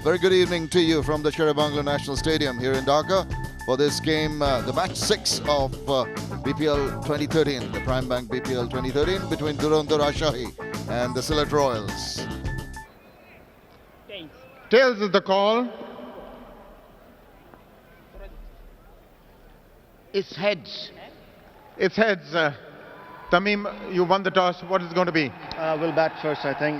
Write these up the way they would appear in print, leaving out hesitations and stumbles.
very good evening to you from the Shaheed National Stadium here in Dhaka for this game, the match 6 of BPL 2013, the Prime Bank BPL 2013 between Duronto Rajshahi and the Sylhet Royals. Tails is the call. It's heads. It's heads. Tamim, you won the toss. What is it going to be? We'll bat first, I think.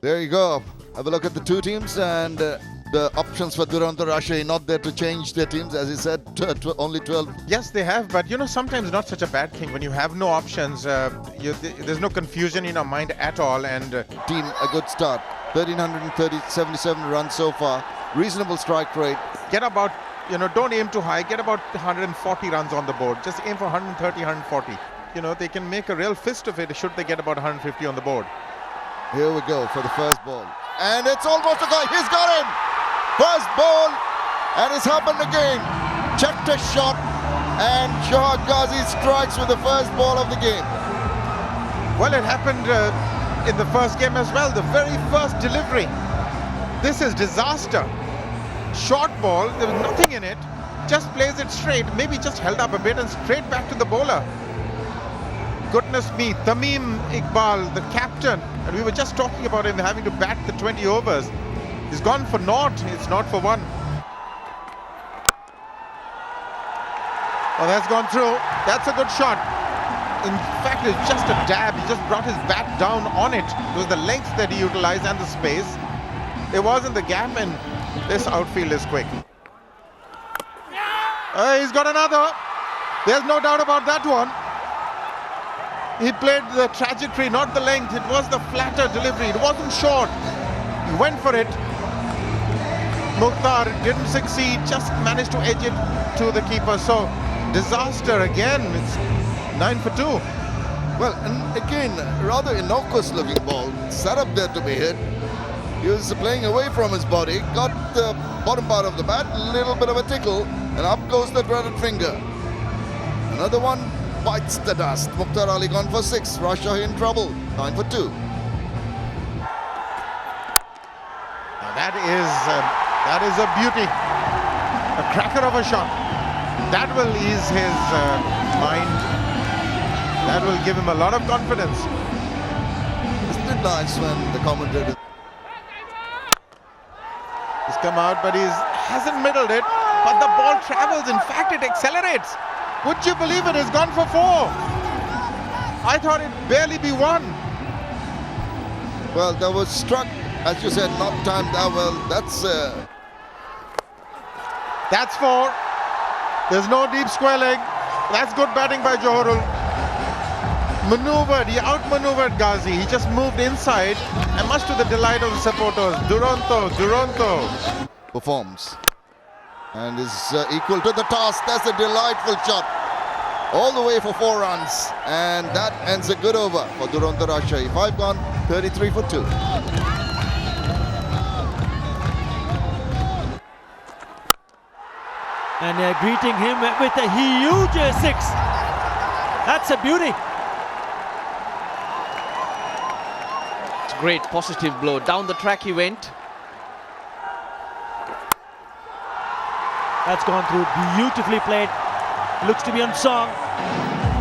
There you go. Have a look at the two teams and the options for Duronto Rajshahi. Not there to change their teams, as he said, only 12. Yes, they have, but sometimes not such a bad thing when you have no options. There's no confusion in your mind at all. And Team, a good start. 1,377 runs so far. Reasonable strike rate. get about, don't aim too high. Get about 140 runs on the board. Just aim for 130, 140. They can make a real fist of it should they get about 150 on the board. Here we go for the first ball. And it's almost a goal. He's got him! First ball, and it's happened again. Checked a shot, and Shaheed strikes with the first ball of the game. Well, it happened in the first game as well. The very first delivery. This is disaster. Short ball, there was nothing in it. Just plays it straight. Maybe just held up a bit and straight back to the bowler. Goodness me, Tamim Iqbal, the captain, and we were just talking about him having to bat the 20 overs. He's gone for naught, it's not for one. Oh, that's gone through. That's a good shot. In fact, it's just a dab. He just brought his bat down on it. It was the length that he utilized and the space. It wasn't the gap, and this outfield is quick. He's got another. There's no doubt about that one. He played the trajectory, not the length. It was the flatter delivery. It wasn't short. He went for it. Mukhtar didn't succeed, just managed to edge it to the keeper. So, disaster again. It's 9 for 2. Well, and again, rather innocuous looking ball. Set up there to be hit. He was playing away from his body. Got the bottom part of the bat, a little bit of a tickle, and up goes the dreaded finger. Another one bites the dust. Mukhtar Ali gone for 6. Rajshahi in trouble. 9 for 2. Now that is a beauty. A cracker of a shot. That will ease his mind. That will give him a lot of confidence. Isn't it nice when the commentator... He's come out, but he hasn't middled it. But the ball travels. In fact, it accelerates. Would you believe it? It's gone for 4. I thought it'd barely be 1. Well, that was struck, as you said, not timed that well. That's 4. There's no deep square leg. That's good batting by Johorul. Maneuvered, he outmaneuvered Ghazi. He just moved inside, and much to the delight of the supporters. Duronto. Performs. And is equal to the task. That's a delightful shot. All the way for 4 runs. And that ends a good over for Duronto Rajshahi. 5 gone, 33 for 2. And greeting him with a huge 6. That's a beauty. Great positive blow. Down the track he went. That's gone through, beautifully played. Looks to be on song.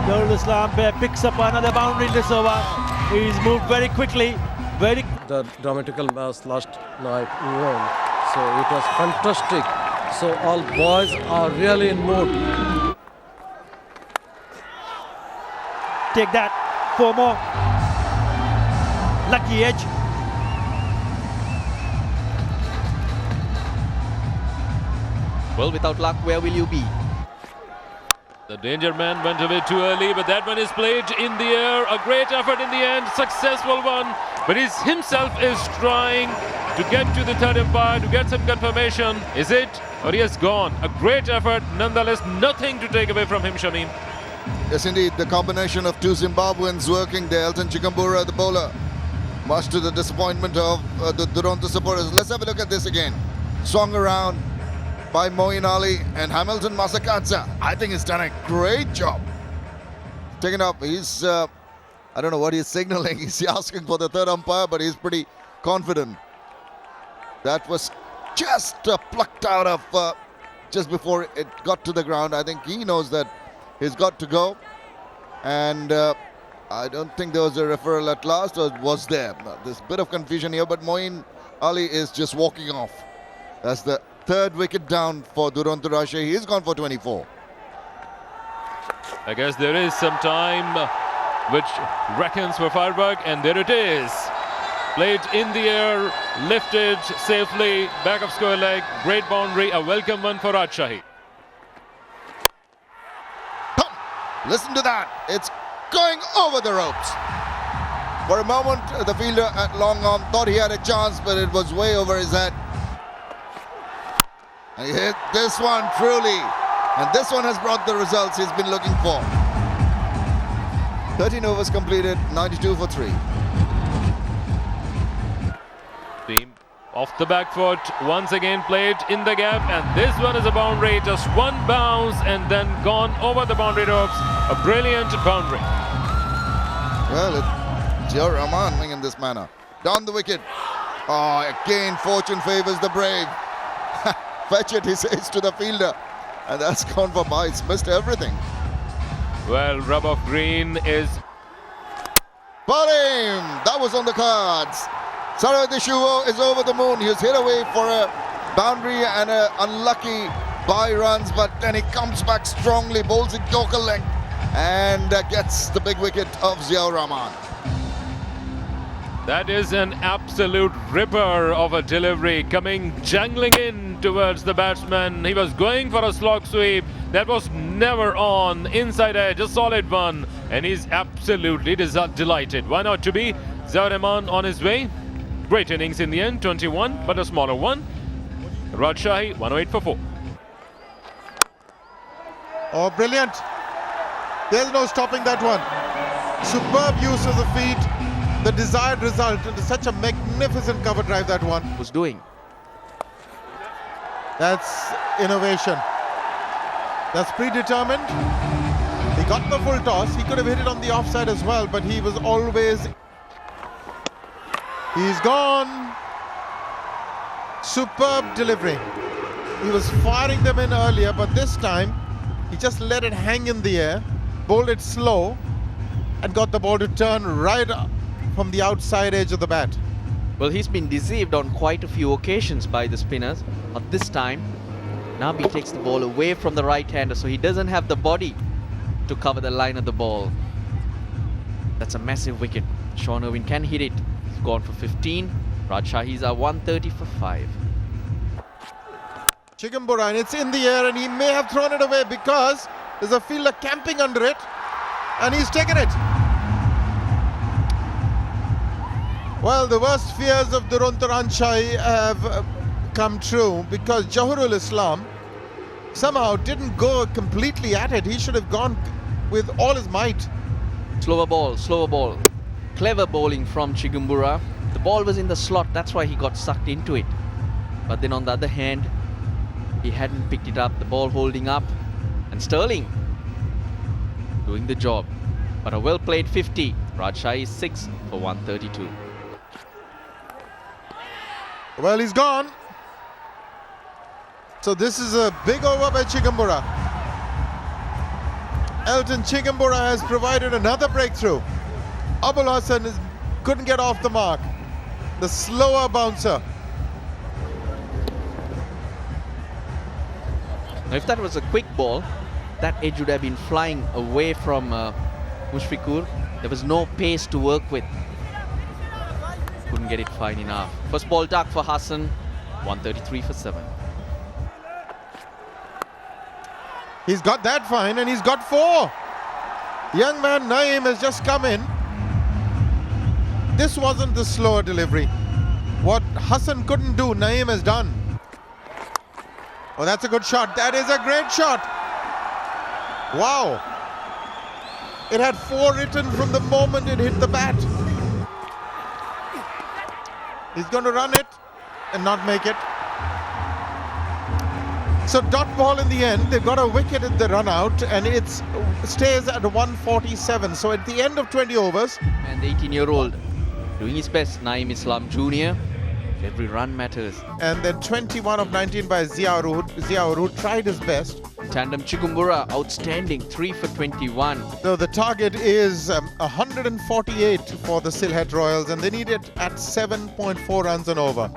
Darul Islam picks up another boundary in this over. He's moved very quickly. The dramatical match last night won. So it was fantastic. So all boys are really in mood. Take that. 4 more. Lucky edge. Well, without luck, where will you be? The danger man went away too early, but that one is played in the air. A great effort in the end, successful one. But he himself is trying to get to the third umpire to get some confirmation. Is it? Or he has gone. A great effort, nonetheless, nothing to take away from him, Shamim. Yes, indeed, the combination of two Zimbabweans working there. Elton Chikambura, the bowler, much to the disappointment of the Duronto supporters. Let's have a look at this again. Swung around by Moeen Ali and Hamilton Masakatsa. I think he's done a great job. Taken up, he's, I don't know what he's signaling. He's asking for the third umpire, but he's pretty confident. That was just plucked out of just before it got to the ground. I think he knows that he's got to go. And I don't think there was a referral at last, or was there? There's a bit of confusion here, but Moeen Ali is just walking off. That's the third wicket down for Duronto Rajshahi. He's gone for 24. I guess there is some time which reckons for firework, and there it is. Played in the air, lifted safely, back of square leg, great boundary, a welcome one for Rajshahi. Listen to that. It's going over the ropes. For a moment, the fielder at long arm thought he had a chance, but it was way over his head. And he hit this one truly. And this one has brought the results he's been looking for. 13 overs completed, 92 for 3. Team off the back foot, once again played in the gap, and this one is a boundary, just one bounce and then gone over the boundary ropes. A brilliant boundary. Well, it's Ziaur Rahman in this manner. Down the wicket. Oh, again, fortune favors the brave. Fetch it, he says to the fielder. And that's gone for bites, missed everything. Well, rub of green is... But him! That was on the cards. Sarani is over the moon. He was hit away for a boundary and an unlucky by runs, but then he comes back strongly, bowls it Yorker length, and gets the big wicket of Ziaur Rahman. That is an absolute ripper of a delivery, coming jangling in towards the batsman. He was going for a slog sweep. That was never on. Inside edge, a solid one. And he's absolutely delighted. Why not to be? Ziaur Rahman on his way. Great innings in the end, 21, but a smaller one. Rajshahi, 108 for 4. Oh, brilliant. There's no stopping that one. Superb use of the feet. The desired result. It is such a magnificent cover drive that one Was doing. That's innovation. That's predetermined. He got the full toss. He could have hit it on the offside as well, but he was always... He's gone. Superb delivery. He was firing them in earlier, but this time he just let it hang in the air, bowled it slow, and got the ball to turn right up from the outside edge of the bat. Well, he's been deceived on quite a few occasions by the spinners, but this time Nabi takes the ball away from the right-hander, so he doesn't have the body to cover the line of the ball. That's a massive wicket. Sean Irwin can hit it. He's gone for 15. Rajshahi's are 130 for 5. Chigumbura, and it's in the air, and he may have thrown it away because there's a fielder camping under it, and he's taken it. Well, the worst fears of Duronto Rajshahi have come true because Jahurul Islam somehow didn't go completely at it. He should have gone with all his might. Slower ball, slower ball. Clever bowling from Chigumbura. The ball was in the slot, that's why he got sucked into it. But then on the other hand, he hadn't picked it up, the ball holding up. And Sterling doing the job. But a well played 50. Rajshahi is 6 for 132. Well, he's gone. So this is a big over by Chigumbura. Elton Chigumbura has provided another breakthrough. Abul Hassan couldn't get off the mark. The slower bouncer. Now, if that was a quick ball, that edge would have been flying away from Mushfiqur. There was no pace to work with. Couldn't get it fine enough. First ball dark for Hassan, 133 for 7. He's got that fine and he's got 4. Young man Naeem has just come in. This wasn't the slower delivery. What Hassan couldn't do, Naeem has done. Oh, that's a good shot. That is a great shot. Wow. It had 4 written from the moment it hit the bat. He's going to run it and not make it. So dot ball in the end. They've got a wicket in the run out and it stays at 147. So at the end of 20 overs. And the 18-year-old doing his best, Naeem Islam Jr. Every run matters. And then 21 of 19 by Ziaur, who tried his best. Tandem Chigumbura, outstanding, 3 for 21. So the target is 148 for the Sylhet Royals, and they need it at 7.4 runs and over.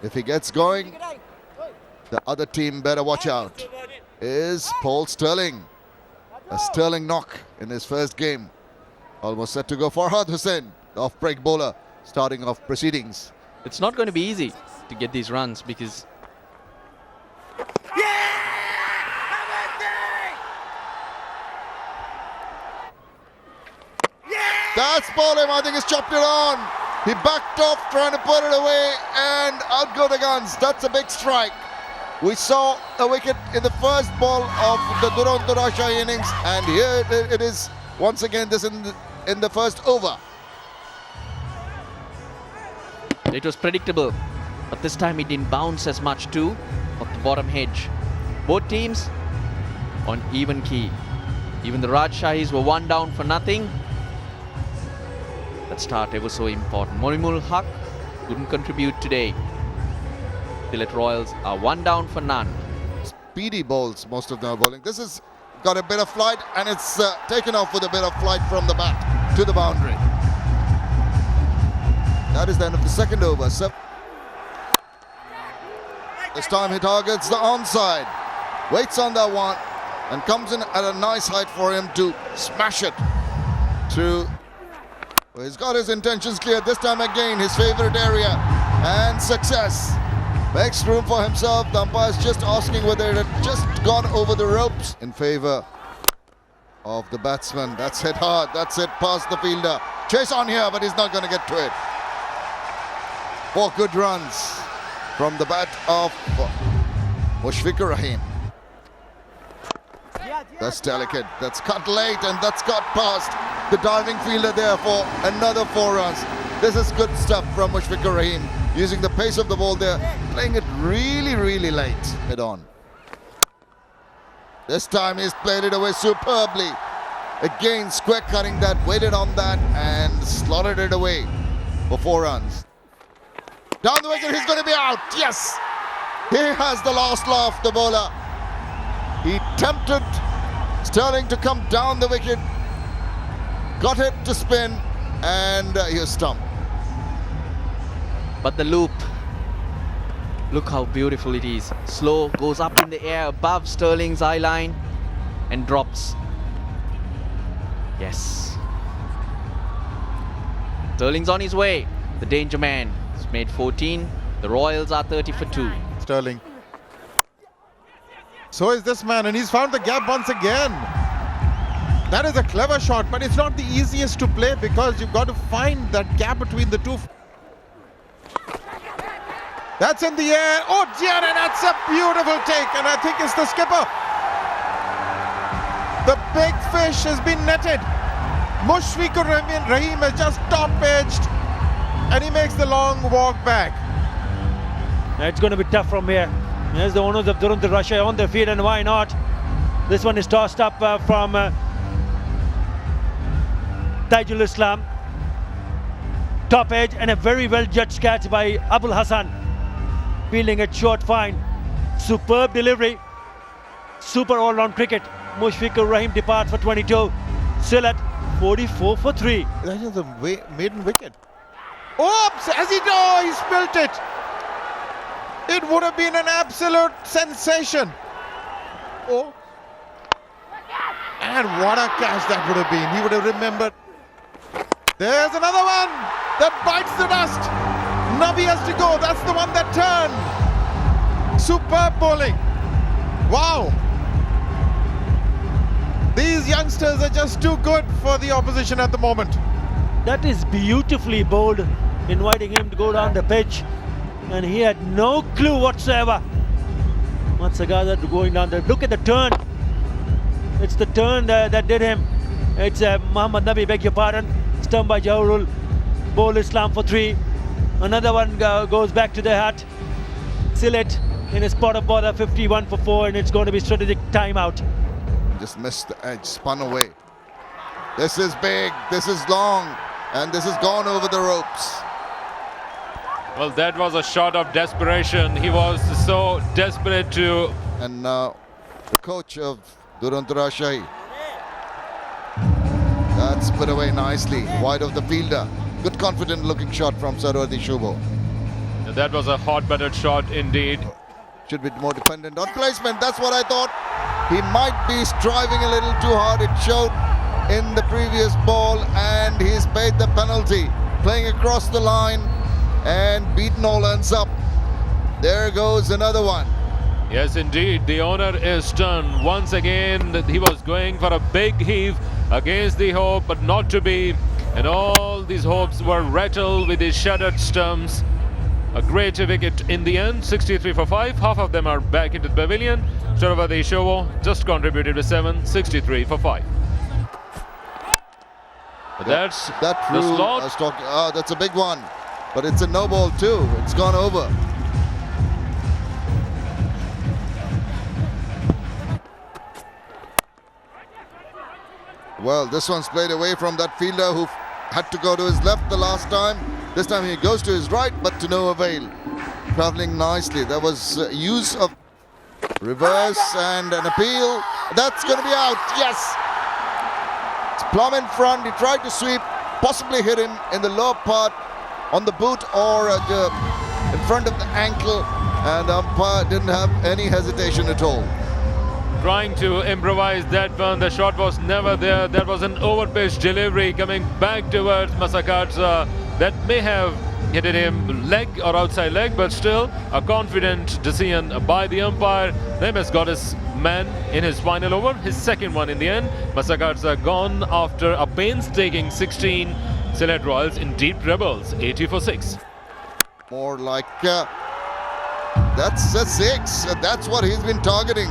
If he gets going, the other team better watch out. Is Paul Sterling. A Sterling knock in his first game. Almost set to go for Farhad Hussain, the off-break bowler, starting off proceedings. It's not going to be easy to get these runs because That's bowling. I think he's chopped it on. He backed off trying to put it away and out go the guns. That's a big strike. We saw a wicket in the first ball of the Duronto Rajshahi innings, and here it is once again this in the first over. it was predictable. But this time it didn't bounce as much too off the bottom hedge. Both teams on even key. Even the Rajshahis were one down for nothing. That start ever so important. Morimul Haq couldn't contribute today. Sylhet Royals are one down for none. Speedy bowls, most of them are bowling. This has got a bit of flight, and it's taken off with a bit of flight from the bat to the boundary. That is the end of the second over. This time he targets the onside, waits on that one, and comes in at a nice height for him to smash it through. Well, he's got his intentions clear. This time again, his favorite area, and success. Makes room for himself. The umpire's just asking whether it had just gone over the ropes in favor of the batsman. That's hit hard. That's it past the fielder. Chase on here, but he's not going to get to it. 4 good runs from the bat of Mushfiqur Rahim. That's delicate. That's cut late, and that's got past the diving fielder there for another 4 runs. This is good stuff from Mushfiqur Rahim. Using the pace of the ball there, playing it really, really late mid-on. This time he's played it away superbly. Again, square cutting that, waited on that, and slotted it away for 4 runs. Down the wicket, he's going to be out. Yes! He has the last laugh, the bowler. He tempted Sterling to come down the wicket, got it to spin, and he was stumped. But the loop, look how beautiful it is. Slow, goes up in the air above Sterling's eye line and drops. Yes. Sterling's on his way. The danger man has made 14. The Royals are 30 for 2. Sterling. So is this man, and he's found the gap once again. That is a clever shot, but it's not the easiest to play because you've got to find that gap between the two. That's in the air. Oh dear, and that's a beautiful take, and I think it's the skipper. The big fish has been netted. Mushfiqur Rahim has just top-edged, and he makes the long walk back. It's going to be tough from here. There's the owners of Duronto Rajshahi on their feet, and why not? This one is tossed up from Tajuddin Islam. Top edge, and a very well judged catch by Abul Hassan. Fielding it short fine. Superb delivery. Super all-round cricket. Mushfiqur Rahim departs for 22. Sylhet 44 for 3. That is the maiden wicket. Oops! As he spilt it. It would have been an absolute sensation. Oh. And what a catch that would have been. He would have remembered. There's another one that bites the dust. Nabi has to go. That's the one that turned. Superb bowling. Wow. These youngsters are just too good for the opposition at the moment. That is beautifully bowled, inviting him to go down the pitch, and he had no clue whatsoever. Matsagada going down there. Look at the turn. It's the turn that did him. It's Muhammad Nabi, beg your pardon. Stumped by Jawrul. Bowl Islam for 3. Another one goes back to the hat. Sylhet in his spot of bother, 51 for 4, and it's going to be strategic timeout. Just missed the edge, spun away. This is big, this is long, and this has gone over the ropes. Well, that was a shot of desperation. He was so desperate to... And now the coach of Duronto Rajshahi. That's put away nicely, wide of the fielder. Good confident looking shot from Sarani Shubho. That was a hot buttered shot indeed. Should be more dependent on placement. That's what I thought. He might be striving a little too hard. It showed in the previous ball, and he's paid the penalty. Playing across the line and beaten all ends up. There goes another one. Yes, indeed. The owner is stunned. Once again, he was going for a big heave against the hope, but not to be. And all these hopes were rattled with his shattered stumps. A great wicket in the end, 63 for 5. Half of them are back into the pavilion. Sharavati Shovo just contributed with 7, 63 for 5. But that's that the rule slot. I was talking. That's a big one, but it's a no ball too. It's gone over. Well, this one's played away from that fielder who had to go to his left the last time. This time he goes to his right, but to no avail. Traveling nicely. There was use of reverse and an appeal. That's going to be out. Yes. It's plumb in front. He tried to sweep, possibly hit him in the lower part on the boot or in front of the ankle, and the umpire didn't have any hesitation at all. Trying to improvise that one. The shot was never there. That was an overpitched delivery coming back towards Masakadza. That may have hit him leg or outside leg, but still a confident decision by the umpire. Nemes got his man in his final over, his second one in the end. Masakadza gone after a painstaking 16. Sylhet Royals in deep rebels, 80 for 6. More like that's a 6. That's what he's been targeting.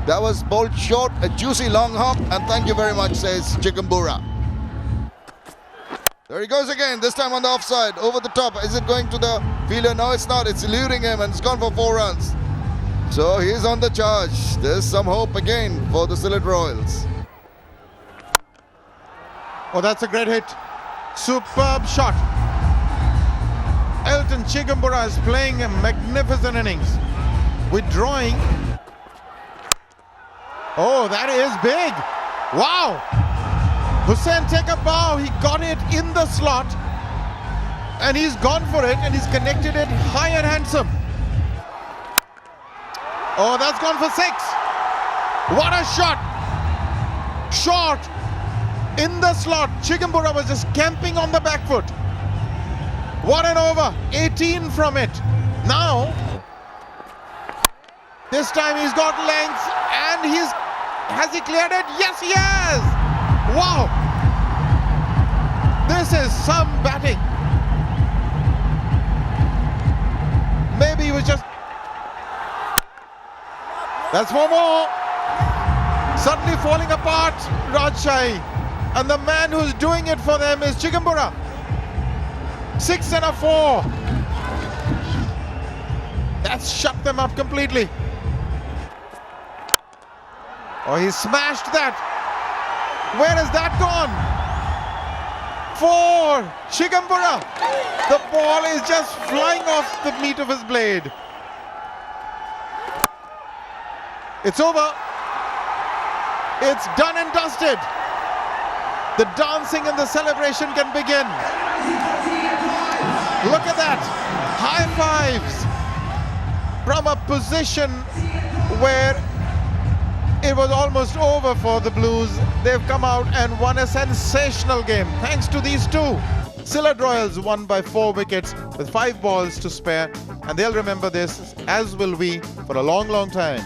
That was bowled short, a juicy long hop, and thank you very much, says Chigumbura. There he goes again, this time on the offside, over the top. Is it going to the fielder? No, it's not. It's eluding him, and it's gone for 4 runs. So he's on the charge. There's some hope again for the Sylhet Royals. Oh, that's a great hit. Superb shot. Elton Chigumbura is playing a magnificent innings. Withdrawing. Oh, that is big. Wow. Hussain, take a bow. He got it in the slot. And he's gone for it, and he's connected it high and handsome. Oh, that's gone for 6. What a shot. Short. In the slot. Chigumbura was just camping on the back foot. What an over. 18 from it. Now, this time he's got length, and has he cleared it? Yes, he has. Wow. This is some batting. Maybe he was just... That's 4 more. Suddenly falling apart, Rajshahi. And the man who's doing it for them is Chigumbura. 6 and a 4. That's shut them up completely. Oh, he smashed that. Where has that gone? 4. Chigumbura. The ball is just flying off the meat of his blade. It's over. It's done and dusted. The dancing and the celebration can begin. Look at that. High fives from a position where it was almost over for the Blues. They've come out and won a sensational game thanks to these two. Sylhet Royals won by 4 wickets with 5 balls to spare, and they'll remember this, as will we, for a long, long time.